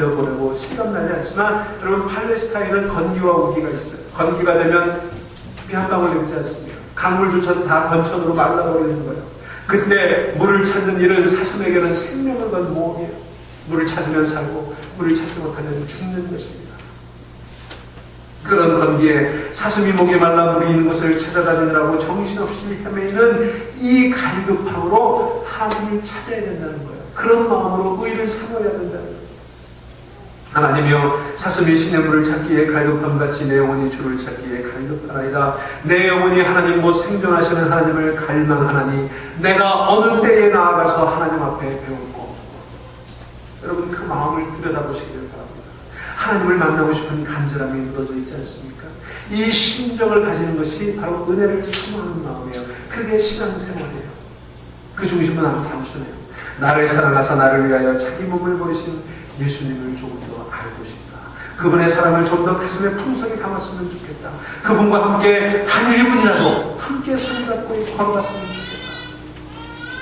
보내고 실감나지 않지만 여러분 팔레스타인은 건기와 우기가 있어요. 건기가 되면 비 한 방울 내리지 않습니까? 강물조차도 다 건천으로 말라버리는 거예요. 그때 물을 찾는 일은 사슴에게는 생명을 건 모험이에요. 물을 찾으면 살고 물을 찾지 못하면 죽는 것입니다. 그런 건기에 사슴이 목이 말라 물이 있는 곳을 찾아다니느라고 정신없이 헤매는 이 갈급함으로 하나님을 찾아야 된다는 거예요. 그런 마음으로 의를 삼아야 된다는 거예요. 하나님이여, 사슴이 시냇물을 찾기에 갈급함같이 내 영혼이 주를 찾기에 갈급하나이다. 내 영혼이 하나님 곧 생존하시는 하나님을 갈망하나니 내가 어느 때에 나아가서 하나님 앞에 배울고. 여러분 그 마음을 들여다보시기를 바랍니다. 하나님을 만나고 싶은 간절함이 묻어져 있지 않습니까? 이 심정을 가지는 것이 바로 은혜를 사모하는 마음이에요. 그게 신앙생활이에요. 그 중심은 아주 단순해요. 나를 사랑하사 나를 위하여 자기 몸을 버리신 예수님을 조금 더 알고 싶다. 그분의 사랑을 좀 더 가슴에 풍성히 담았으면 좋겠다. 그분과 함께 단 1분이라도 함께 손잡고 걸어갔으면 좋겠다.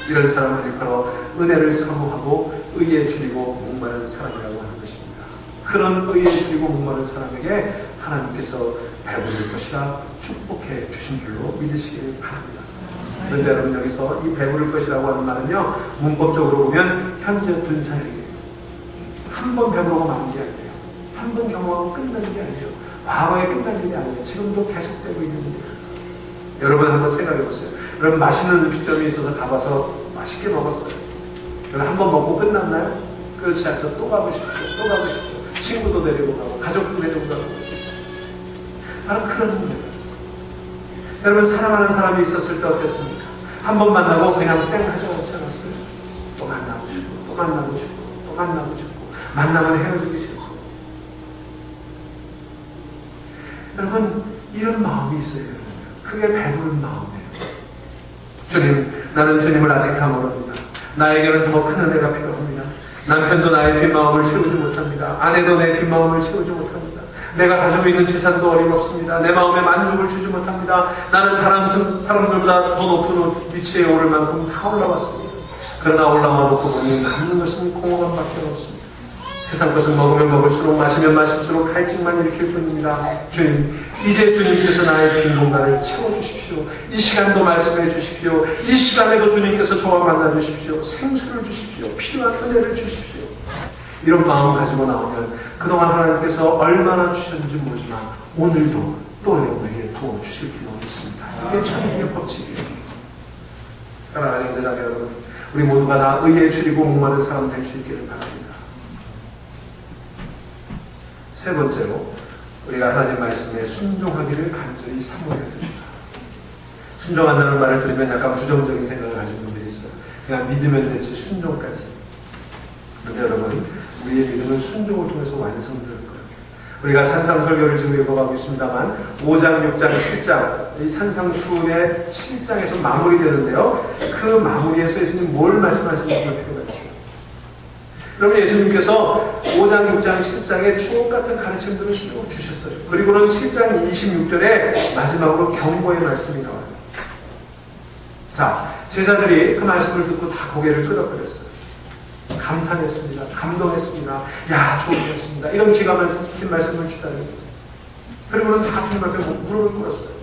이런 사람을 일컬어 은혜를 사모하고 의에 줄이고 목마른 사람이라고 하는 것입니다. 그런 의에 줄이고 목마른 사람에게 하나님께서 배부를 것이라 축복해 주신 줄로 믿으시길 바랍니다. 그런데 여러분 여기서 이 배부를 것이라고 하는 말은요, 문법적으로 보면 현재 분사형이에요. 한 번 배부르고 마는 게 아니에요. 한 번 경험하고 끝나는 게 아니에요. 과거에 끝난 일이 아니에요. 지금도 계속되고 있는 일이에요. 여러분 한번 생각해 보세요. 여러분 맛있는 음식점이 있어서 가봐서 맛있게 먹었어요. 여러분 한 번 먹고 끝났나요? 그렇지 않죠. 또 가고 싶죠. 또 가고 싶죠. 친구도 데리고 가고 가족도 데리고 가고. 바로 그런 거예요. 여러분 사랑하는 사람이 있었을 때 어땠습니까? 한 번 만나고 그냥 땡 하지 않았어요. 또 만나고 싶고 또 만나고 싶고 또 만나고 싶고 만나면 헤어지기 싫고. 여러분 이런 마음이 있어요. 그게 배부른 마음이에요. 주님, 나는 주님을 아직 다 모릅니다. 나에게는 더 큰 은혜가 필요합니다. 남편도 나의 빈 마음을 채우지 못합니다. 아내도 내 빈 마음을 채우지 못합니다. 내가 가지고 있는 재산도 어림없습니다. 내 마음에 만족을 주지 못합니다. 나는 다른 사람들보다 더 높은 위치에 오를 만큼 다 올라왔습니다. 그러나 올라와놓고 보니 남는 것은 공허감밖에 없습니다. 세상 것은 먹으면 먹을수록 마시면 마실수록 갈증만 일으킬 뿐입니다. 주님, 이제 주님께서 나의 빈 공간을 채워주십시오. 이 시간도 말씀해 주십시오. 이 시간에도 주님께서 저와 만나주십시오. 생수를 주십시오. 필요한 은혜를 주십시오. 이런 마음 가지고 나오면 그동안 하나님께서 얼마나 주셨는지 모르지만 오늘도 또 여러분에게 부어주실 줄로 믿습니다. 이게 천국의 법칙이에요. 사랑하는 형제자매 여러분, 우리 모두가 다 의에 줄이고 목마른 사람 될 수 있기를 바랍니다. 세 번째로 우리가 하나님 말씀에 순종하기를 간절히 사모해야 됩니다. 순종한다는 말을 들으면 약간 부정적인 생각을 가진 분들이 있어요. 그냥 믿으면 되지 순종까지. 그런데 여러분, 우리의 믿음은 순종을 통해서 완성될 거예요. 우리가 산상설교를 지금 읽어가고 있습니다만 5장, 6장, 7장 이 산상수훈의 7장에서 마무리되는데요. 그 마무리에서 예수님 뭘 말씀하시는지 볼 필요가 있어요. 그러면 예수님께서 5장, 6장, 10장에 주옥 같은 가르침들을 쭉 주셨어요. 그리고는 7장 26절에 마지막으로 경고의 말씀이 나와요. 자, 제자들이 그 말씀을 듣고 다 고개를 끄덕거렸어요. 감탄했습니다. 감동했습니다. 야, 좋으셨습니다. 이런 기가 막힌 말씀을 주다니. 그리고는 다 주님 앞에 무릎을 꿇었어요.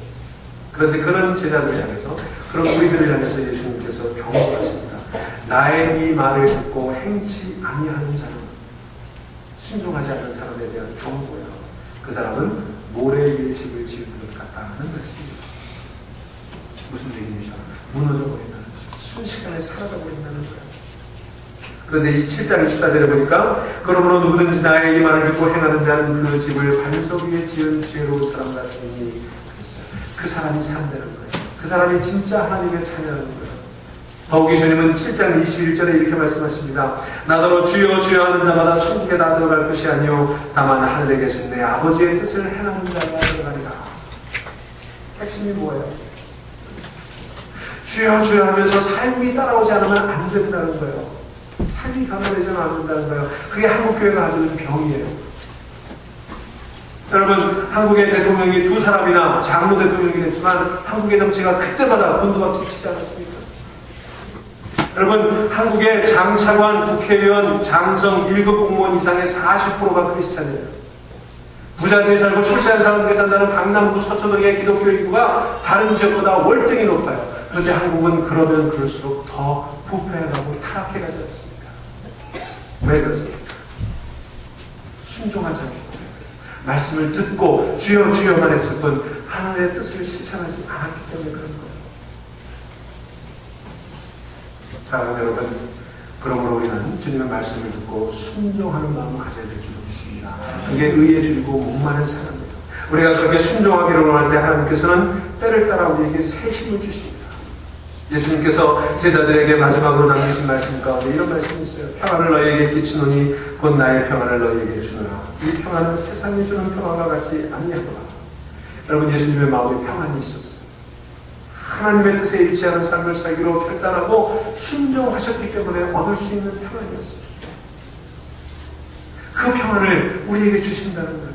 그런데 그런 제자들을 향해서, 그런 우리들을 향해서 예수님께서 경고하십니다. 나의 이 말을 듣고 행치 아니하는 자는, 순종하지 않는 사람에 대한 경고예요. 그 사람은 모래 위에 집을 지은 것 같다는 말씀입니다. 무슨 얘기죠? 무너져버린다는 거죠. 순식간에 사라져버린다는 거예요. 그런데 이 7장 24절에 보니까 그러므로 누구든지 나의 이 말을 듣고 행하는 자는 그 집을 반석 위에 지은 지혜로운 사람 같으니 그랬어요. 그 사람이 산다는 거예요. 그 사람이 진짜 하나님의 자녀라는 거예요. 더욱이 주님은 7장 21절에 이렇게 말씀하십니다. 나더러 주여 주여 하는 자마다 천국에 다 들어갈 것이 아니요 다만 하늘에 계신 내 아버지의 뜻을 행하는 자가 들어가리라. 핵심이 뭐예요? 주여 주여 하면서 삶이 따라오지 않으면 안 된다는 거예요. 삶이 가난해서는 안 된다는 거예요. 그게 한국교회가 가지고 있는 병이에요. 여러분, 한국의 대통령이 두 사람이나 장로 대통령이 됐지만 한국의 정치가 그때마다 곤두박질 치지 않았습니까? 여러분, 한국의 장차관, 국회의원, 장성, 1급 공무원 이상의 40%가 크리스찬이에요. 부자들이 살고 출세한 사람들이 산다는 강남구 서초동의 기독교 인구가 다른 지역보다 월등히 높아요. 그런데 한국은 그러면 그럴수록 더 부패해가고 타락해가지 않습니까? 왜 그렇습니까? 순종하지 않기 때문에. 말씀을 듣고 주여 주여만 했을 뿐 하나님의 뜻을 실천하지 않았기 때문에 그런 거예요. 사랑하는 여러분, 그러므로 우리는 주님의 말씀을 듣고 순종하는 마음을 가져야 될 줄 믿습니다. 이게 의에 줄이고 목마른 사람이에요. 우리가 그렇게 순종하기를 원할 때 하나님께서는 때를 따라 우리에게 새 힘을 주십니다. 예수님께서 제자들에게 마지막으로 남기신 말씀 가운데 이런 말씀이 있어요. 평안을 너희에게 끼치노니 곧 나의 평안을 너희에게 주노라. 이 평안은 세상이 주는 평안과 같지 아니하노라. 여러분, 예수님의 마음에 평안이 있었어요. 하나님의 뜻에 일치하는 삶을 살기로 결단하고 순종하셨기 때문에 얻을 수 있는 평안이었어요. 그 평안을 우리에게 주신다는 거예요.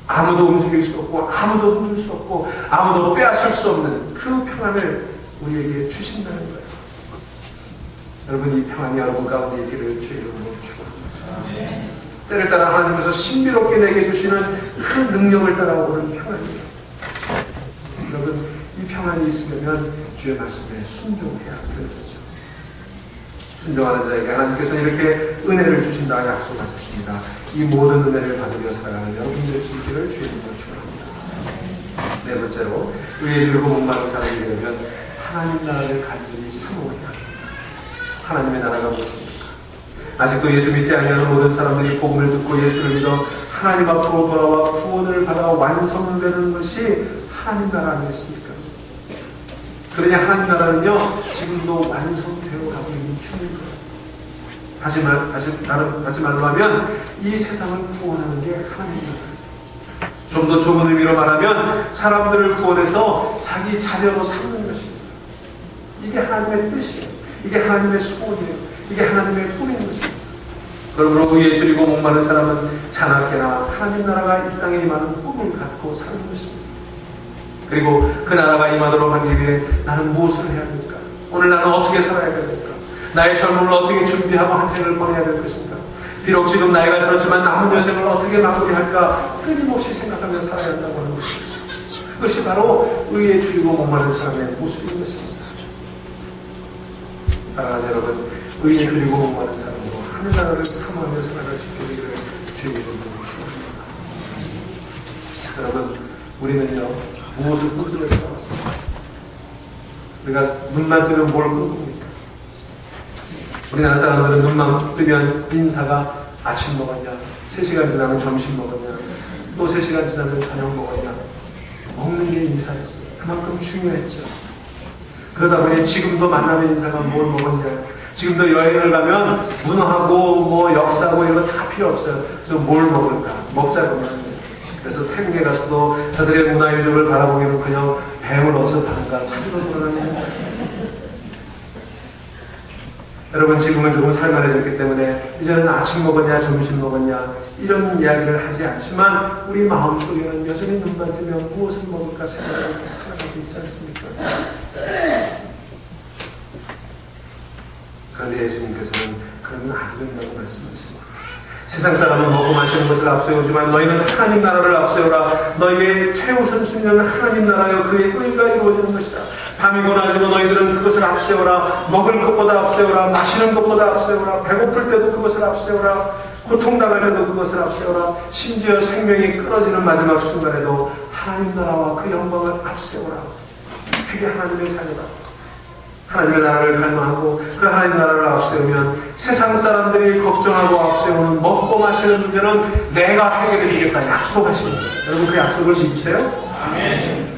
아무도 움직일 수 없고 아무도 누를 수 없고 아무도 빼앗을 수 없는 그 평안을 우리에게 주신다는 거예요. 여러분, 이 평안이 여러분 가운데 있기를 주의 이름으로 축원합니다. 때를 따라 하나님께서 신비롭게 내게 주시는 그 능력을 따라 오는 평안이에요. 여러분, 이 평안이 있으면 주의 말씀에 순종해야 되는 거죠. 순종하는 자에게 하나님께서는 이렇게 은혜를 주신다고 약속하셨습니다. 이 모든 은혜를 받으며 살아가는 여러분들의 수 있기를 주의 이름으로 축원합니다. 네 번째로, 의에 줄이고 목마른 사람이 되려면 하나님 나라를 간절히 사모해야 합니다. 하나님의 나라가 무엇입니까? 아직도 예수 믿지 아니하는 모든 사람들이 복음을 듣고 예수를 믿어 하나님 앞으로 돌아와 구원을 받아 완성되는 것이 하나님 나라 아니겠습니까? 그러니 하나님 나라는요, 지금도 완성되어 가고 있는 중인 거예요. 다시 말로 하면 이 세상을 구원하는 게 하나님 나라예요. 좀 더 좁은 의미로 말하면 사람들을 구원해서 자기 자녀로 삼는 것입니다. 이게 하나님의 뜻이에요. 이게 하나님의 소원이에요. 이게 하나님의 꿈인 것입니다. 그러므로 의에 줄이고 목마른 사람은 자나깨나 하나님 나라가 이 땅에 임하는 꿈을 갖고 사는 것입니다. 그리고 그 나라가 임하도록 하기 위해 나는 무엇을 해야 됩니까? 오늘 나는 어떻게 살아야 됩니까? 나의 젊음을 어떻게 준비하고 한 생을 보내야 될 것인가? 비록 지금 나이가 들었지만 남은 여생을 어떻게 마무리할까 끊임없이 생각하며 살아야 한다고 하는 것입니다. 그것이 바로 의에 줄이고 목마른 사람의 모습인 것입니다. 사랑하는 여러분, 의에 줄이고 목마른 사람으로 하늘나라를 사모하며 살아갈 수 있기를 주의 이름으로 축원합니다. 여러분, 우리는요, 무엇을 꿈꾸며 살아왔습니까? 우리가 눈만 뜨면 뭘 꿈꿉니까? 우리나라 사람들은 눈만 뜨면 인사가 아침 먹었냐, 3시간 지나면 점심 먹었냐, 또 3시간 지나면 저녁 먹었냐, 먹는 게 인사였어요. 그만큼 중요했죠. 그러다 보니 지금도 만나는 인사가 뭘 먹었냐, 지금도 여행을 가면 문화하고 역사하고 이런 거 다 필요 없어요. 그래서 뭘 먹을까, 먹자고요. 그래서 태국에 가서도 저들의 문화유적을 바라보기는 그냥 뱀을 어디서 파는가 찾으러 돌아다니는. 여러분, 지금은 조금 살만해졌기 때문에 이제는 아침 먹었냐 점심 먹었냐 이런 이야기를 하지 않지만 우리 마음속에는 여전히 눈만 뜨면 무엇을 먹을까 생각하면서 살아가고 있지 않습니까? 그런데 예수님께서는 그러면 안 된다고 말씀하십니다. 세상 사람은 먹고 마시는 것을 앞세우지만 너희는 하나님 나라를 앞세우라. 너희의 최우선순위는 하나님 나라여 그의 의가 이루어지는 것이다. 밤이고 낮이고 너희들은 그것을 앞세우라. 먹을 것보다 앞세우라. 마시는 것보다 앞세우라. 배고플 때도 그것을 앞세우라. 고통당할 때도 그것을 앞세우라. 심지어 생명이 끊어지는 마지막 순간에도 하나님 나라와 그 영광을 앞세우라. 그게 하나님의 자녀다. 하나님의 나라를 갈망하고 그 하나님 나라를 앞세우면 세상 사람들이 걱정하고 앞세우는 먹고 마시는 문제는 내가 해결해주겠다 약속하시는 거예요. 여러분, 그 약속을 믿으세요? 아멘.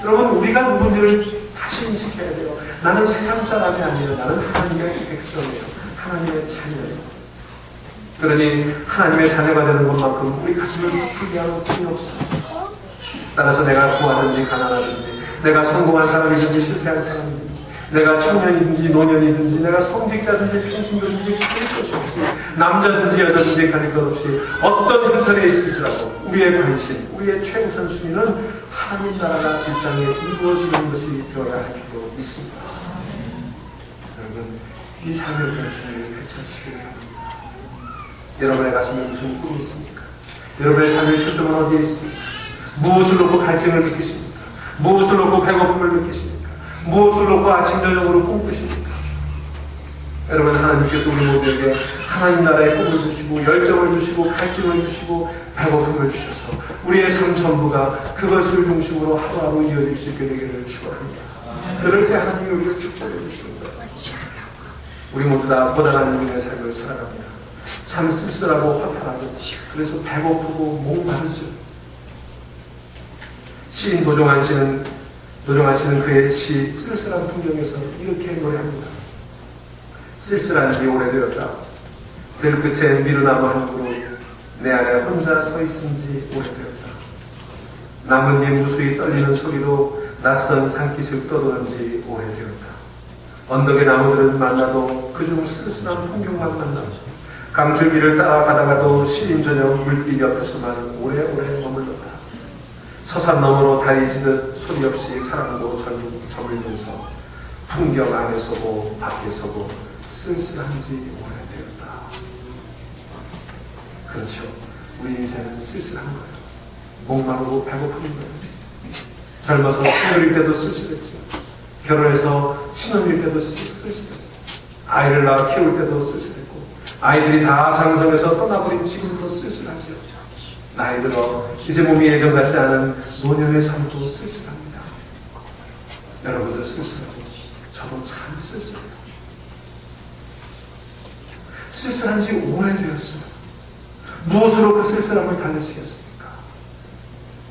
여러분, 우리가 누군지를 다시 인식해야 돼요. 나는 세상 사람이 아니에요. 나는 하나님의 백성이에요. 하나님의 자녀예요. 그러니 하나님의 자녀가 되는 것만큼 우리 가슴을 부풀게 하는 분이 없어요. 따라서 내가 부하든지 가난하든지 내가 성공한 사람이든지 실패한 사람이든지 내가 청년이든지 노년이든지 내가 성직자든지 평신도든지 가릴 것이 없이 남자든지 여자든지 가릴 것 없이 어떤 형편에 있을지라도 우리의 관심, 우리의 최우선 순위는 하나님 나라가 이 땅에 이루어지는 것이 되어야 할 줄로 믿습니다. 여러분, 이 삶의 변수를 되찾으시기 바랍니다. 여러분의 가슴에 무슨 꿈이 있습니까? 여러분의 삶의 초점은 어디에 있습니까? 무엇을 놓고 갈증을 느끼십니까? 무엇을 놓고 배고픔을 느끼십니까? 무엇을 놓고 아침 저녁으로 꿈꾸십니까? 여러분, 하나님께서 우리 모두에게 하나님 나라의 꿈을 주시고 열정을 주시고 갈증을 주시고 배고픔을 주셔서 우리의 삶 전부가 그것을 중심으로 하루하루 이어질 수 있게 되기를 축원합니다. 그럴 때 하나님이 우리를 축복해 주시는 거예요. 우리 모두 다 고단한 인생의 삶을 살아갑니다. 참 쓸쓸하고 허탈하고 그래서 배고프고 목마르죠. 시인 도종환 씨는 그의 시 쓸쓸한 풍경에서 이렇게 노래합니다. 쓸쓸한 지 오래되었다. 들끝에 미루나무 한 그루 내 안에 혼자 서 있은 지 오래되었다. 나뭇잎 무수히 떨리는 소리로 낯선 산기슭 떠도는 지 오래되었다. 언덕의 나무들은 만나도 그중 쓸쓸한 풍경만 만나죠. 강줄기를 따라가다가도 시린 저녁 물길 옆에서만 오래오래 머물렀다. 서산 너머로 달이 지듯 소리 없이 사랑도 저물면서 풍경 안에 서고 밖에 서고 쓸쓸한지 오래되었다. 그렇죠. 우리 인생은 쓸쓸한 거예요. 목마르고 배고픈 거예요. 젊어서 신혼일 때도 쓸쓸했죠. 결혼해서 신혼일 때도 쓸쓸했어요. 아이를 낳아 키울 때도 쓸쓸했고 아이들이 다 장성해서 떠나버린 지금도 쓸쓸하죠. 나이 들어 이제 몸이 예전 같지 않은 노년의 삶도 쓸쓸합니다. 여러분도 쓸쓸하고 저도 참 쓸쓸해요. 쓸쓸한 지 오래되었어요. 무엇으로 그 쓸쓸함을 달래시겠습니까?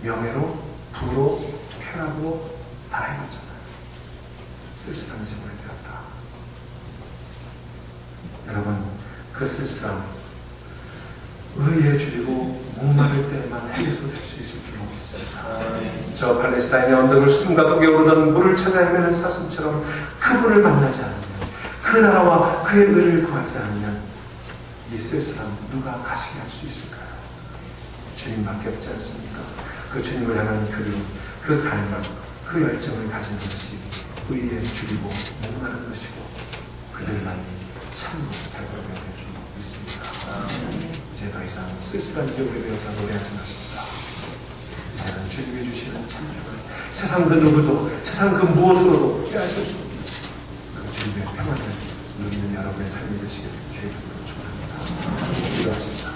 명예로, 부로, 쾌락으로 다 해봤잖아요. 쓸쓸한 지 오래되었다. 여러분, 그 쓸쓸함 의에 줄이고 목마를 때만 해소될 수 있을 줄 믿습니다. 저 팔레스타인의 언덕을 숨가독에 오르던 물을 찾아 헤매는 사슴처럼 그분을 만나지 않으면, 그 나라와 그의 의를 구하지 않으면 이 쓸쓸함 누가 가시게 할 수 있을까요? 주님밖에 없지 않습니까? 그 주님을 향한 그리움, 그 갈망, 그 열정을 가지는 것이 의에 줄이고 목마른 것이고 그들만이 참으로 배부르게 될 줄 믿습니다. 이제 더 이상 쓸쓸한 지 오래되었다 노래하지 마십니다. 이제는 주님이 주시는 참력을 세상 그 누구도, 세상 그 무엇으로도 빼앗을 수 없는 그 주님의 평안을 누리는 여러분의 삶이 되시기를 주의 이름으로 축원합니다. 기도하십시오.